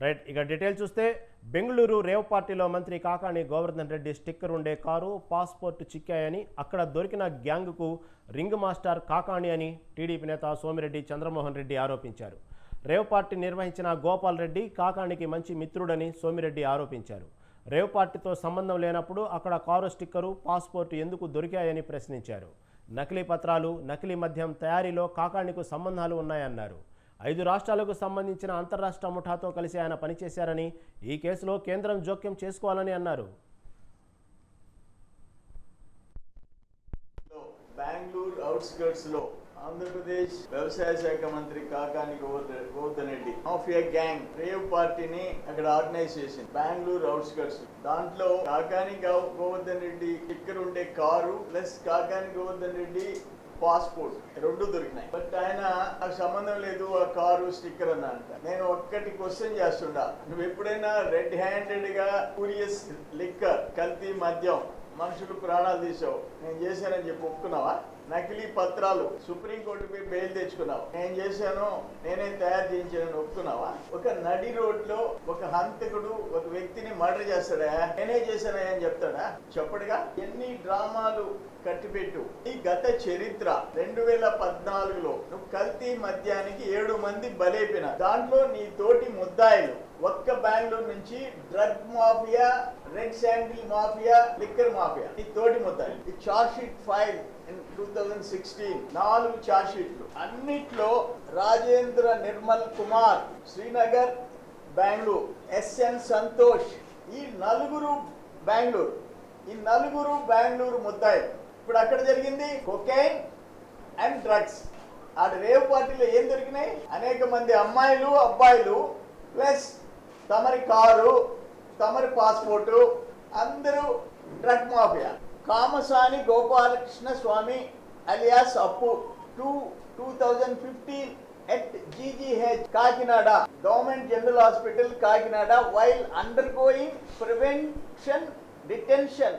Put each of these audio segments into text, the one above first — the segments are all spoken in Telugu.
రైట్, ఇక డీటెయిల్ చూస్తే బెంగళూరు రేవ్ పార్టీలో మంత్రి కాకాణి గోవర్ధన్ రెడ్డి స్టిక్కర్ ఉండే కారు, పాస్పోర్ట్ చిక్కాయని, అక్కడ దొరికిన గ్యాంగ్కు రింగ్ మాస్టర్ కాకాణి అని టీడీపీ నేత సోమిరెడ్డి చంద్రమోహన్ రెడ్డి ఆరోపించారు. రేవ్ పార్టీ నిర్వహించిన గోపాల్ రెడ్డి కాకాణికి మంచి మిత్రుడని సోమిరెడ్డి ఆరోపించారు. రేవ్ పార్టీతో సంబంధం లేనప్పుడు అక్కడ కారు స్టిక్కరు, పాస్పోర్ట్ ఎందుకు దొరికాయని ప్రశ్నించారు. నకిలీ పత్రాలు, నకిలీ మద్యం తయారీలో కాకాణికు సంబంధాలు ఉన్నాయన్నారు. 5 రాష్ట్రాలకు సంబంధించిన అంతర్రాష్ట్ర ముఠాతో కలిసి ఆయన పనిచేశారని, ఈ కేసులో కేంద్రం జోక్యం చేసుకోవాలని అన్నారు. బెంగళూరు అవుట్స్కర్ట్స్ లో ఆంధ్రప్రదేశ్ వ్యవసాయ శాఖ మంత్రి Kakani Govardhan Reddy mafia gang rave పార్టీని అక్కడ ఆర్గనైజ్ చేసింది బెంగళూరు అవుట్స్కర్ట్స్. దాంట్లో కాకాణి గోవర్ధన్ రెడ్డి స్టిక్కర్ ఉండే car plus Kakani Govardhan Reddy passport రెండు దొరికినాయి. బట్ ఆయన నాకు సంబంధం లేదు ఆ కారు స్టిక్కర్ అన్న అంట. నేను ఒక్కటి క్వశ్చన్ చేస్తుండా, నువ్వు ఎప్పుడైనా రెడ్ హ్యాండెడ్ గా క్యూరియస్ లిక్కర్ కల్తీ మద్యం మనుషులు ప్రాణాలు తీసావు, నేను చేశానని చెప్పి ఒప్పుకున్నావా? నకిలీ పత్రాలు సుప్రీంకోర్టుపై బెయిల్ తెచ్చుకున్నావు, నేను చేశాను, నేనే తయారు చేయించానని ఒప్పుకున్నావా? ఒక నడి రోడ్ లో ఒక హంతకుడు ఒక వ్యక్తిని మర్డర్ చేస్తాడా? నేనే చేశానా అని చెప్తాడా? చెప్పడుగా. ఎన్ని డ్రామాలు కట్టిపెట్టు. ఈ గత చరిత్ర 2014లో నువ్వు కల్తీ మద్యానికి 7 మంది బలైపోయినా, దాంట్లో నీ తోటి ముద్దాయిలు ఒక్క బెంగళూరు నుంచి drug mafia, red sandal mafia, liquor mafia ఈ తోటి ముద్దాయిలు. ఈ charge sheet file in 2016 4 charge షీట్లు. అన్నిట్లో రాజేంద్ర నిర్మల్ కుమార్ శ్రీనగర్ బెంగళూరు, ఎస్ఎన్ సంతోష్ ఈ నలుగురు బెంగళూరు ముద్దాయిలు. ఇప్పుడు అక్కడ జరిగింది కొకైన్ అండ్ డ్రగ్స్. ఆ రేవ్ పార్టీలో ఏం దొరికినాయి? అనేక మంది అమ్మాయిలు, అబ్బాయిలు ప్లస్ తమరి కారు, తమరి పాస్పోర్టు, అందరూ డ్రగ్ మాఫియా. కామసాని గోపాలకృష్ణ స్వామి అలియాస్ అప్పు 2015 at GGH Kakinada government general hospital Kakinada while undergoing prevention detention.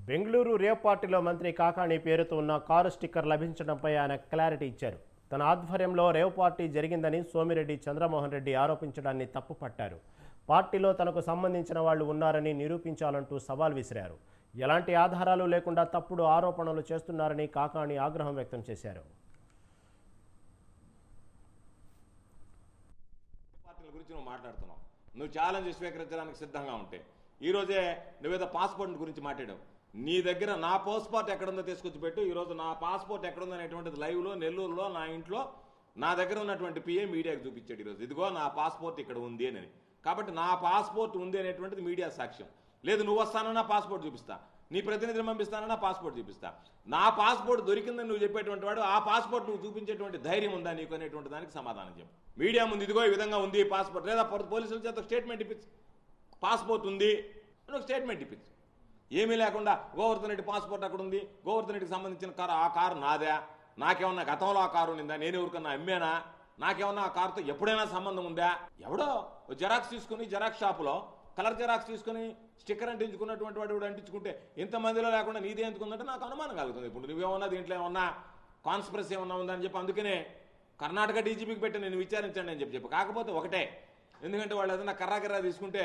Bengaluru rave పార్టీలో మంత్రి కాకాణి పేరుతో ఉన్న కారు స్టిక్కర్ లభించడంపై ఆయన క్లారిటీ ఇచ్చారు. తన ఆధ్వర్యంలో రేవ్ పార్టీ జరిగిందని సోమిరెడ్డి చంద్రమోహన్ రెడ్డి ఆరోపించడాన్ని తప్పుపట్టారు. పార్టీలో తనకు సంబంధించిన వాళ్ళు ఉన్నారని నిరూపించాలంటూ సవాల్ విసిరారు. ఎలాంటి ఆధారాలు లేకుండా తప్పుడు ఆరోపణలు చేస్తున్నారని కాకాణి ఆగ్రహం వ్యక్తం చేశారు. పార్టీల గురించి నువ్వు మాట్లాడుతున్నావు, నువ్వు ఛాలెంజ్ స్వీకరించడానికి సిద్ధంగా ఉంటే ఈరోజే నువ్వేదో పాస్పోర్ట్ గురించి మాట్లాడావు. నీ దగ్గర నా పాస్పోర్ట్ ఎక్కడుందో తీసుకొచ్చి పెట్టు. ఈరోజు నా పాస్పోర్ట్ ఎక్కడుందో అనేటువంటిది లైవ్లో నెల్లూరులో నా ఇంట్లో నా దగ్గర ఉన్నటువంటి పిఏ మీడియాకి చూపించాడు. ఈరోజు ఇదిగో నా పాస్పోర్ట్ ఇక్కడ ఉంది అని. కాబట్టి నా పాస్పోర్ట్ ఉంది అనేటువంటిది మీడియా సాక్ష్యం. లేదు నువ్వు వస్తానన్నా పాస్పోర్ట్ చూపిస్తా, నీ ప్రతినిధిని పంపిస్తానన్నా పాస్పోర్ట్ చూపిస్తా. నా పాస్పోర్ట్ దొరికిందని నువ్వు చెప్పేటువంటి వాడు ఆ పాస్పోర్ట్ నువ్వు చూపించేటువంటి ధైర్యం ఉందా నీకు అనేటువంటి దానికి సమాధానం చెప్పు. మీడియా ముందు ఇదిగో ఈ విధంగా ఉంది పాస్పోర్ట్, లేదా పోలీసుల చేత స్టేట్మెంట్ ఇప్పించు. పాస్పోర్ట్ ఉంది నువ్వు స్టేట్మెంట్ ఇప్పించు. ఏమీ లేకుండా గోవర్ధన్ రెడ్డి పాస్పోర్ట్ అక్కడ ఉంది, గోవర్ధన్ రెడ్డికి సంబంధించిన కారు, ఆ కారు నాదే, నాకేమన్నా గతంలో ఆ కారు ఉందా, నేను ఎవరికన్నా అమ్మేనా, నాకేమన్నా ఆ కారుతో ఎప్పుడైనా సంబంధం ఉందా? ఎవడో జెరాక్స్ తీసుకుని జెరాక్స్ షాపులో కలర్ జెరాక్స్ తీసుకుని స్టిక్కర్ అంటించుకున్నటువంటి వాడు కూడా అంటించుకుంటే ఇంతమందిలో లేకుండా నీదే ఎందుకుందంటే నాకు అనుమానం కలుగుతుంది. ఇప్పుడు నువ్వేమన్నా దీంట్లో ఏమన్నా కాన్స్పిరసీ ఏమన్నా ఉందని చెప్పి అందుకనే కర్ణాటక డీజీపీకి పెట్టి నేను విచారించండి అని చెప్పి కాకపోతే ఒకటే, ఎందుకంటే వాళ్ళు ఏదైనా కర్రా తీసుకుంటే